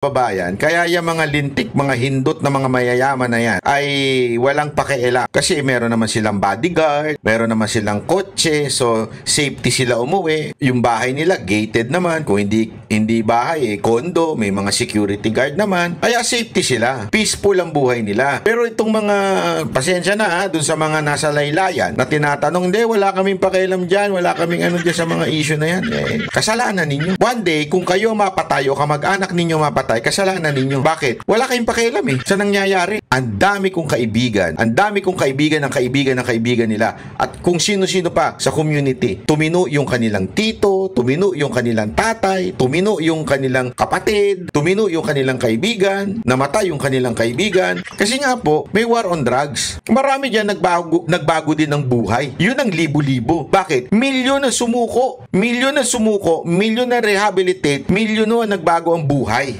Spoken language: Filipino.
Babayan, kaya yung mga lintik, mga hindot na mga mayayaman na yan ay walang pakialam kasi meron naman silang bodyguard, meron naman silang kotse, so safety sila umuwi. Yung bahay nila gated naman, kung hindi bahay, condo, may mga security guard naman, kaya safety sila. Peaceful ang buhay nila. Pero itong mga, pasensya na dun sa mga nasa laylayan na tinatanong, hindi, wala kaming pakialam dyan, wala kaming ano dyan sa mga issue na yan. Kasalanan ninyo. One day, kung kayo mapatay o kamag-anak ninyo mapatay, kasalanan ninyo. Bakit? Wala kayong pakialam sa nangyayari. Ang dami kong kaibigan ng kaibigan nila. At kung sino-sino pa sa community, tumino yung kanilang tito, tumino yung kanilang tatay, tumino yung kanilang kapatid, tumino yung kanilang kaibigan, namatay yung kanilang kaibigan. Kasi nga po, may war on drugs. Marami dyan nagbago din ng buhay. Yun ang libo-libo. Bakit? Milyon na sumuko, milyon na rehabilitate, milyon na nagbago ang buhay.